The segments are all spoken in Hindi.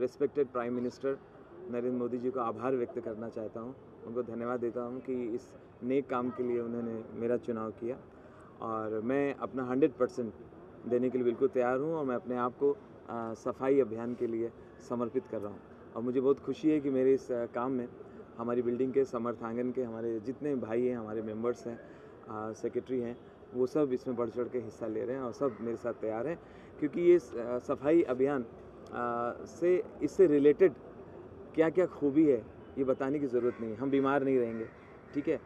Respected prime minister Narendra Modi ji को आभार व्यक्त करना चाहता हूँ। उनको धन्यवाद देता हूँ कि इस नेक काम के लिए उन्होंने मेरा चुनाव किया और मैं अपना 100% देने के लिए बिल्कुल तैयार हूँ और मैं अपने आप को सफाई अभियान के लिए समर्पित कर रहा हूँ। और मुझे बहुत खुशी है कि मेरे इस काम में हमारी बिल्डिंग के समर्थांगन के हमारे जितने भाई हैं, हमारे मेंबर्स हैं, सेक्रेटरी हैं, वो सब इसमें बढ़ चढ़ के हिस्सा ले रहे हैं और सब मेरे साथ तैयार हैं, क्योंकि ये सफाई अभियान से इससे रिलेटेड क्या क्या खूबी है ये बताने की ज़रूरत नहीं है। हम बीमार नहीं रहेंगे, ठीक है,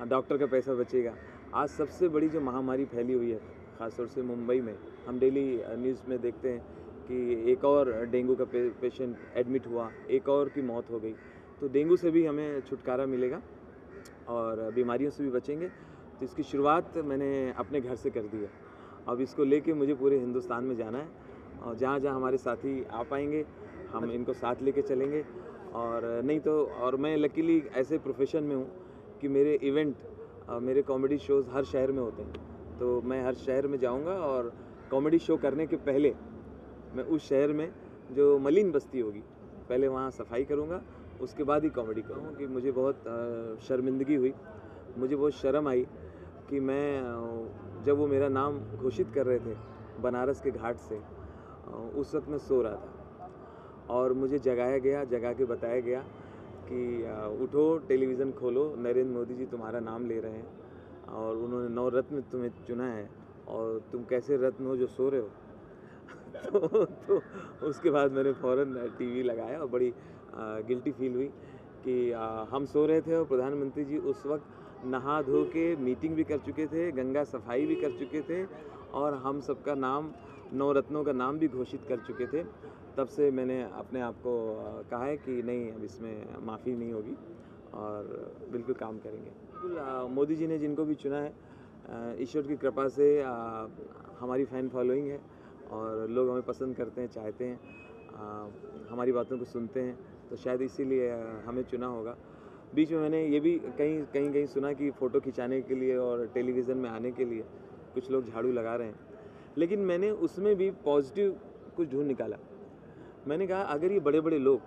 डॉक्टर का पैसा बचेगा। आज सबसे बड़ी जो महामारी फैली हुई है ख़ासतौर से मुंबई में, हम डेली न्यूज़ में देखते हैं कि एक और डेंगू का पेशेंट एडमिट हुआ, एक और की मौत हो गई। तो डेंगू से भी हमें छुटकारा मिलेगा और बीमारियों से भी बचेंगे। तो इसकी शुरुआत मैंने अपने घर से कर दी है। अब इसको लेके मुझे पूरे हिंदुस्तान में जाना है और जहाँ जहाँ हमारे साथी आ पाएंगे हम इनको साथ लेके चलेंगे। और नहीं तो, और मैं लकीली ऐसे प्रोफेशन में हूँ कि मेरे इवेंट, मेरे कॉमेडी शोज़ हर शहर में होते हैं। तो मैं हर शहर में जाऊँगा और कॉमेडी शो करने के पहले मैं उस शहर में जो मलिन बस्ती होगी पहले वहाँ सफाई करूँगा, उसके बाद ही कॉमेडी करूँगा। कि मुझे बहुत शर्मिंदगी हुई, मुझे बहुत शर्म आई कि मैं जब वो मेरा नाम घोषित कर रहे थे बनारस के घाट से, उस वक्त मैं सो रहा था और मुझे जगाया गया, जगा के बताया गया कि उठो, टेलीविज़न खोलो, नरेंद्र मोदी जी तुम्हारा नाम ले रहे हैं और उन्होंने 9 रत्न तुम्हें चुना है और तुम कैसे रत्न हो जो सो रहे हो। तो उसके बाद मैंने फ़ौरन टीवी लगाया और बड़ी गिल्टी फील हुई कि हम सो रहे थे और प्रधानमंत्री जी उस वक्त नहा धो के मीटिंग भी कर चुके थे, गंगा सफाई भी कर चुके थे और हम सबका नाम, 9 रत्नों का नाम भी घोषित कर चुके थे। तब से मैंने अपने आप को कहा है कि नहीं, अब इसमें माफ़ी नहीं होगी और बिल्कुल काम करेंगे। बिल्कुल मोदी जी ने जिनको भी चुना है, ईश्वर की कृपा से हमारी फ़ैन फॉलोइंग है और लोग हमें पसंद करते हैं, चाहते हैं, हमारी बातों को सुनते हैं, तो शायद इसीलिए हमें चुना होगा। बीच में मैंने ये भी कहीं सुना कि फ़ोटो खिंचाने के लिए और टेलीविज़न में आने के लिए कुछ लोग झाड़ू लगा रहे हैं, लेकिन मैंने उसमें भी पॉजिटिव कुछ ढूंढ निकाला। मैंने कहा अगर ये बड़े बड़े लोग,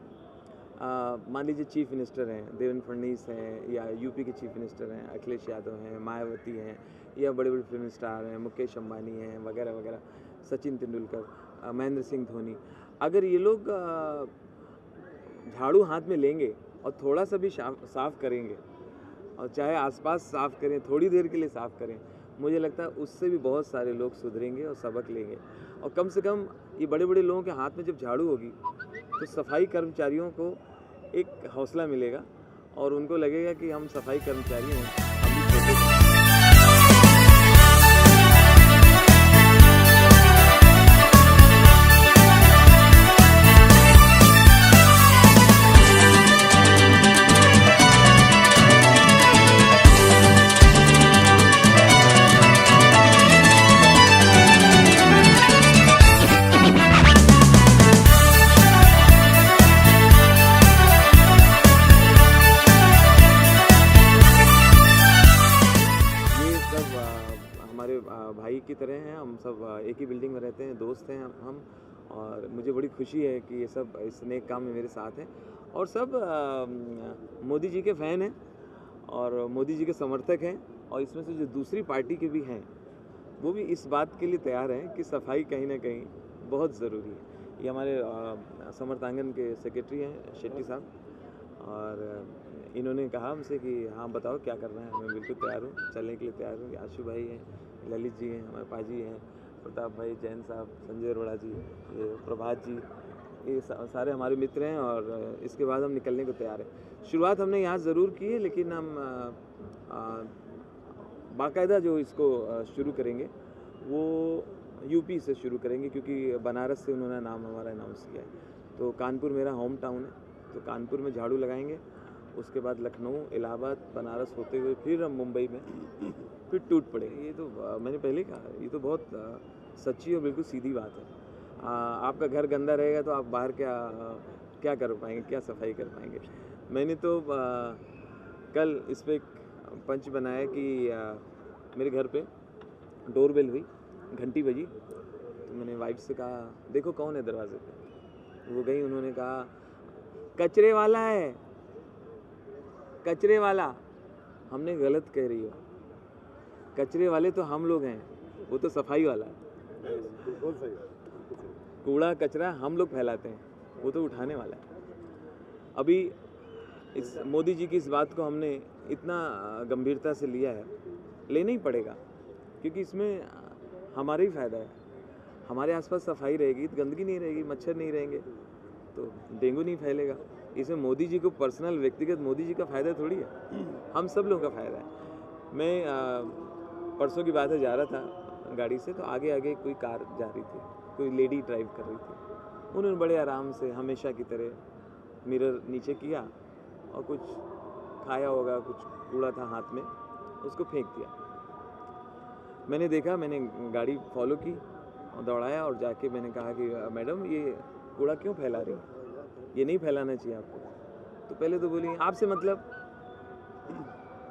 मान लीजिए चीफ मिनिस्टर हैं, देवेंद्र फडणवीस हैं, या यूपी के चीफ मिनिस्टर हैं, अखिलेश यादव हैं, मायावती हैं, या बड़े बड़े फिल्म स्टार हैं, मुकेश अंबानी हैं वगैरह वगैरह, सचिन तेंदुलकर, महेंद्र सिंह धोनी, अगर ये लोग झाड़ू हाथ में लेंगे और थोड़ा सा भी साफ़ करेंगे और चाहे आसपास साफ़ करें, थोड़ी देर के लिए साफ़ करें, मुझे लगता है उससे भी बहुत सारे लोग सुधरेंगे और सबक लेंगे। और कम से कम ये बड़े बड़े लोगों के हाथ में जब झाड़ू होगी तो सफाई कर्मचारियों को एक हौसला मिलेगा और उनको लगेगा कि हम सफाई कर्मचारी हैं, भाई की तरह हैं। हम सब एक ही बिल्डिंग में रहते हैं, दोस्त हैं हम, और मुझे बड़ी खुशी है कि ये सब इस नेक काम में मेरे साथ हैं और सब मोदी जी के फ़ैन हैं और मोदी जी के समर्थक हैं। और इसमें से जो दूसरी पार्टी के भी हैं वो भी इस बात के लिए तैयार हैं कि सफाई कहीं ना कहीं बहुत ज़रूरी है। ये हमारे समर्थांगन के सेक्रेटरी हैं शेट्टी साहब, और इन्होंने कहा हमसे कि हाँ बताओ क्या करना है। मैं बिल्कुल तैयार हूँ, चलने के लिए तैयार हूँ। आशु भाई हैं, ललित जी हैं, हमारे पाजी हैं, प्रताप भाई, जैन साहब, संजय अरोड़ा जी, ये प्रभात जी, ये सारे हमारे मित्र हैं और इसके बाद हम निकलने को तैयार हैं। शुरुआत हमने यहाँ ज़रूर की है, लेकिन हम बाकायदा जो इसको शुरू करेंगे वो यूपी से शुरू करेंगे, क्योंकि बनारस से उन्होंने नाम हमारा अनाउंस किया है। तो कानपुर मेरा होम टाउन है, तो कानपुर में झाड़ू लगाएंगे, उसके बाद लखनऊ, इलाहाबाद, बनारस होते हुए फिर हम मुंबई में फिर टूट पड़े। ये तो मैंने पहले कहा, ये तो बहुत सच्ची और बिल्कुल सीधी बात है। आपका घर गंदा रहेगा तो आप बाहर क्या कर पाएंगे, क्या सफाई कर पाएंगे। मैंने तो कल इस पर पंच बनाया कि मेरे घर पे डोरबेल हुई, घंटी बजी, तो मैंने वाइफ से कहा देखो कौन है दरवाजे पे। वो गई, उन्होंने कहा कचरे वाला है, कचरे वाला। हमने गलत कह रही हो, कचरे वाले तो हम लोग हैं, वो तो सफाई वाला है। कूड़ा कचरा हम लोग फैलाते हैं, वो तो उठाने वाला है। अभी इस मोदी जी की इस बात को हमने इतना गंभीरता से लिया है, लेना ही पड़ेगा, क्योंकि इसमें हमारा ही फ़ायदा है। हमारे आसपास सफाई रहेगी तो गंदगी नहीं रहेगी, मच्छर नहीं रहेंगे तो डेंगू नहीं फैलेगा। इसमें मोदी जी को पर्सनल व्यक्तिगत मोदी जी का फ़ायदा थोड़ी है, हम सब लोगों का फ़ायदा है। मैं परसों की बात है, जा रहा था गाड़ी से, तो आगे आगे कोई कार जा रही थी, कोई लेडी ड्राइव कर रही थी। उन्होंने बड़े आराम से हमेशा की तरह मिरर नीचे किया और कुछ खाया होगा, कुछ कूड़ा था हाथ में, उसको फेंक दिया। मैंने देखा, मैंने गाड़ी फॉलो की और दौड़ाया और जाके मैंने कहा कि मैडम ये कूड़ा क्यों फैला रही है, ये नहीं फैलाना चाहिए आपको। तो पहले तो बोली आपसे मतलब,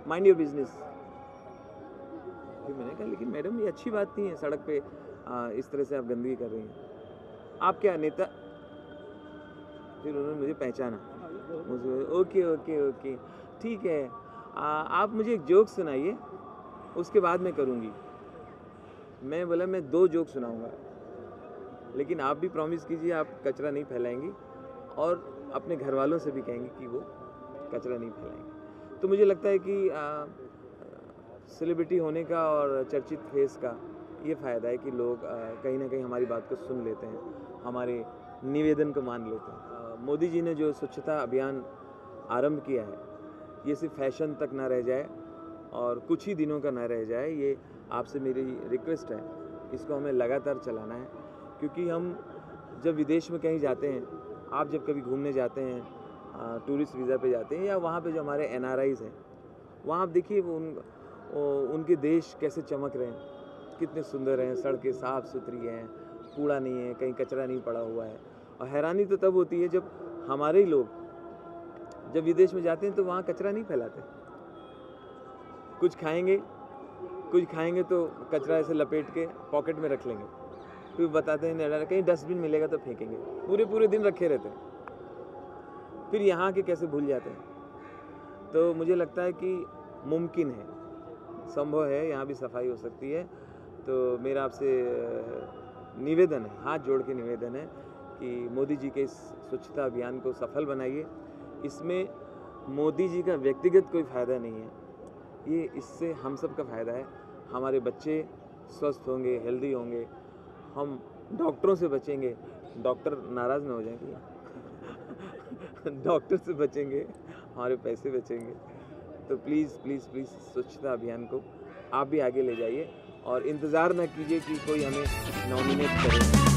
माइंड योर बिजनेस। फिर मैंने कहा लेकिन मैडम ये अच्छी बात नहीं है, सड़क पे इस तरह से आप गंदगी कर रही हैं, आप क्या नेता। फिर उन्होंने मुझे पहचाना, मुझे ओके ओके ओके ठीक है, आप मुझे एक जोक सुनाइए, उसके बाद मैं करूँगी। मैं बोला मैं 2 जोक सुनाऊंगा, लेकिन आप भी प्रॉमिस कीजिए आप कचरा नहीं फैलाएंगी और अपने घर वालों से भी कहेंगे कि वो कचरा नहीं फैलाएंगे। तो मुझे लगता है कि सेलिब्रिटी होने का और चर्चित फेस का ये फ़ायदा है कि लोग कहीं ना कहीं हमारी बात को सुन लेते हैं, हमारे निवेदन को मान लेते हैं। मोदी जी ने जो स्वच्छता अभियान आरंभ किया है, ये सिर्फ फैशन तक ना रह जाए और कुछ ही दिनों का ना रह जाए, ये आपसे मेरी रिक्वेस्ट है। इसको हमें लगातार चलाना है, क्योंकि हम जब विदेश में कहीं जाते हैं, आप जब कभी घूमने जाते हैं, टूरिस्ट वीज़ा पे जाते हैं, या वहाँ पे जो हमारे NRIs हैं, वहाँ आप देखिए वो उनके देश कैसे चमक रहे हैं, कितने सुंदर हैं, सड़कें साफ़ सुथरी हैं, कूड़ा नहीं है, कहीं कचरा नहीं पड़ा हुआ है। और हैरानी तो तब होती है जब हमारे ही लोग जब विदेश में जाते हैं तो वहाँ कचरा नहीं फैलाते। कुछ खाएंगे तो कचरा ऐसे लपेट के पॉकेट में रख लेंगे, फिर बताते हैं कहीं डस्टबिन मिलेगा तो फेंकेंगे, पूरे दिन रखे रहते हैं, फिर यहाँ के कैसे भूल जाते हैं। तो मुझे लगता है कि मुमकिन है, संभव है, यहाँ भी सफाई हो सकती है। तो मेरा आपसे निवेदन है, हाथ जोड़ के निवेदन है कि मोदी जी के इस स्वच्छता अभियान को सफल बनाइए। इसमें मोदी जी का व्यक्तिगत कोई फ़ायदा नहीं है, ये इससे हम सब का फ़ायदा है। हमारे बच्चे स्वस्थ होंगे, हेल्दी होंगे, हम डॉक्टरों से बचेंगे, डॉक्टर नाराज़ ना हो जाएंगे डॉक्टर से बचेंगे, हमारे पैसे बचेंगे। तो प्लीज़ प्लीज़ प्लीज़ स्वच्छता अभियान को आप भी आगे ले जाइए और इंतज़ार ना कीजिए कि कोई हमें नॉमिनेट करे।